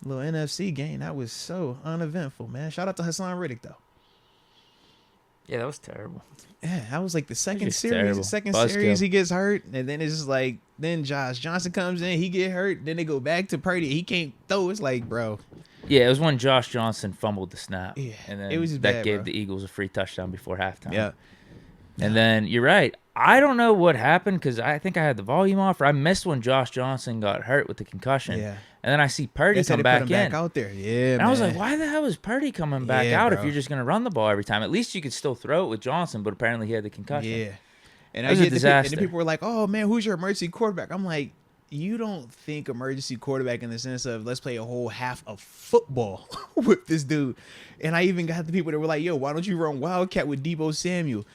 Little NFC game. That was so uneventful, man. Shout out to Hassan Riddick though. Yeah, that was terrible. Yeah, that was like the second just series. terrible. Second Buzzkill. series, he gets hurt, and then it's just like then Josh Johnson comes in, he get hurt, then they go back to Purdy, he can't throw. It's like, bro, Yeah, it was when Josh Johnson fumbled the snap, yeah, and then it was just that bad, gave bro. the Eagles a free touchdown before halftime. Yeah, And then you're right. I don't know what happened because I think I had the volume off, or I missed when Josh Johnson got hurt with the concussion. yeah. And then I see Purdy They said come they put him back in. back out there. Yeah, And I was like, why the hell is Purdy coming back Yeah, out if bro. you're just going to run the ball every time? At least you could still throw it with Johnson, but apparently he had the concussion. Yeah, and It was a disaster. And the people were like, "Oh man, who's your emergency quarterback?" I'm like, you don't think emergency quarterback in the sense of let's play a whole half of football with this dude. And I even got the people that were like, "Yo, why don't you run Wildcat with Deebo Samuel?"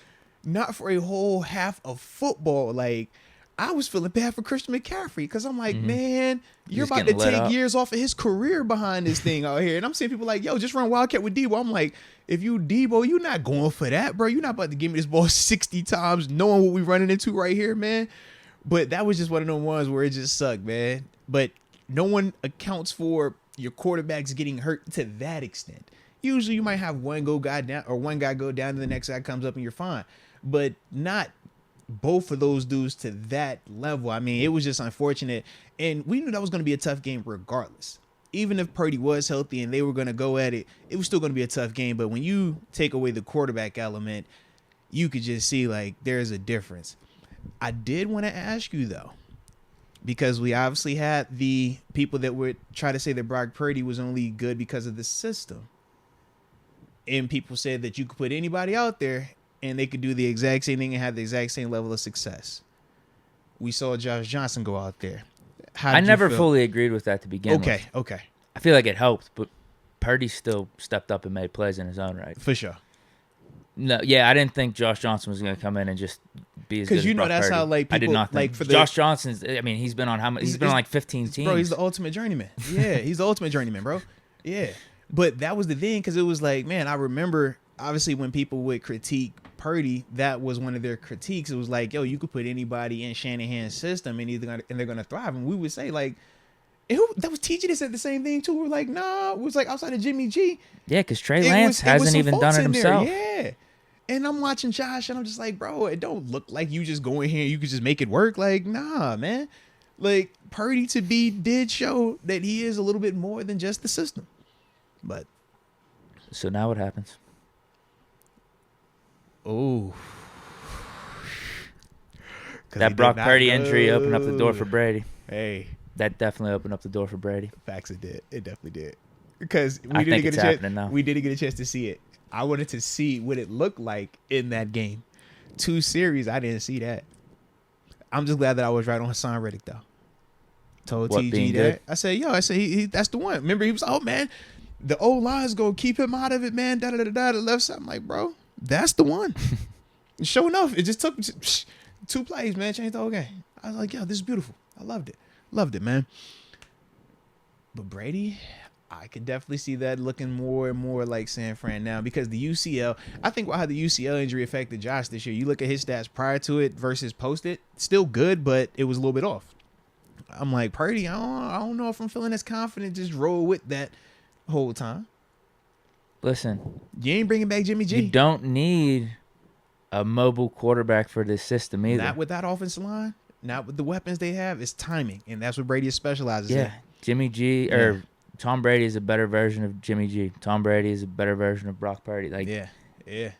Not for a whole half of football. Like, I was feeling bad for Christian McCaffrey because I'm like, man, you're He's about to getting lit take up. years off of his career behind this thing out here. And I'm seeing people like, yo, just run Wildcat with Debo. I'm like, if you Debo, you're not going for that, bro. You're not about to give me this ball 60 times knowing what we running into right here, man. But that was just one of those ones where it just sucked, man. But no one accounts for your quarterbacks getting hurt to that extent. Usually you might have one guy go down and the next guy comes up and you're fine. But not both of those dudes to that level. I mean, it was just unfortunate. And we knew that was going to be a tough game regardless. Even if Purdy was healthy and they were going to go at it, it was still going to be a tough game. But when you take away the quarterback element, you could just see like there's a difference. I did want to ask you though, because we obviously had the people that would try to say that Brock Purdy was only good because of the system. And people said that you could put anybody out there and they could do the exact same thing and have the exact same level of success. We saw Josh Johnson go out there. I never fully agreed with that to begin with. Okay. I feel like it helped, but Purdy still stepped up and made plays in his own right. For sure. No, yeah, I didn't think Josh Johnson was going to come in and just be as good as Because you know Brock that's Purdy. how like people I did not think like for the Josh Johnson's. I mean, he's been on how many? He's been on like 15 teams. Bro, he's the ultimate journeyman. Yeah, he's the ultimate journeyman, bro. Yeah. But that was the thing because it was like, man, I remember obviously when people would critique Purdy, that was one of their critiques. It was like, yo, you could put anybody in Shanahan's system and they're gonna thrive. And we would say like, that was TG that said the same thing too. We're like, nah, it was like outside of Jimmy G. Yeah, because Trey Lance hasn't even done it himself. Yeah. And I'm watching Josh and I'm just like, bro, it don't look like you just go in here and you could just make it work. Like, nah, man. Like Purdy did show that he is a little bit more than just the system. But so now what happens? Oh, that Brock Purdy injury opened up the door for Brady. Hey, that definitely opened up the door for Brady. Facts, it did. It definitely did. Because we didn't get a chance to see it. I wanted to see what it looked like in that game. 2 series, I didn't see that. I'm just glad that I was right on Hassan Riddick though. Told what, TG that. I said, he that's the one. Remember, he was, oh man, the O line's gonna keep him out of it, man. The left side. I'm like, bro, that's the one. Sure enough, it just took 2 plays, man, changed the whole game. I was like, yo, this is beautiful. I loved it, man. But Brady, I could definitely see that looking more and more like San Fran now because the UCL, I think how the UCL injury affected Josh this year. You look at his stats prior to it versus post it, still good, but it was a little bit off. I'm like, Purdy, I don't know if I'm feeling as confident. Just roll with that whole time. Listen, you ain't bringing back Jimmy G. You don't need a mobile quarterback for this system either. Not with that offensive line. Not with the weapons they have. It's timing, and that's what Brady specializes in. Yeah, Jimmy G or Tom Brady is a better version of Jimmy G. Tom Brady is a better version of Brock Purdy. Like, yeah.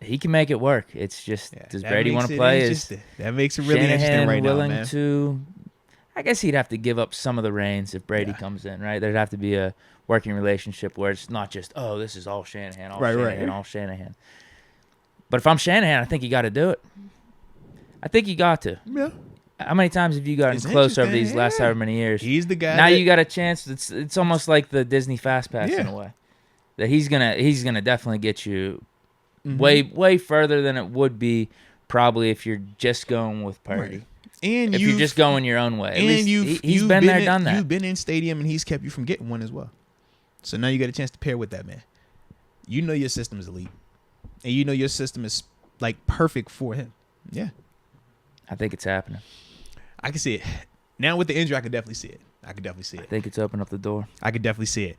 He can make it work. It's just, does Brady want to play? That makes it really Shanahan interesting right now, man. Willing to? I guess he'd have to give up some of the reins if Brady comes in, right? There'd have to be a working relationship where it's not just, oh, this is all Shanahan, all Shanahan. But if I'm Shanahan, I think you got to do it. I think you got to. Yeah. How many times have you gotten close over these last however many years? He's the guy. Now you got a chance. It's almost like the Disney Fast Pass in a way. That he's gonna definitely get you way further than it would be probably if you're just going with Purdy. Right. And if you're just going your own way. At least he's you've been there, done that. You've been in stadium and he's kept you from getting one as well. So now you got a chance to pair with that man. You know your system is elite. And you know your system is like perfect for him. Yeah. I think it's happening. I can see it. Now with the injury, I could definitely see it. I think it's opened up the door. I could definitely see it.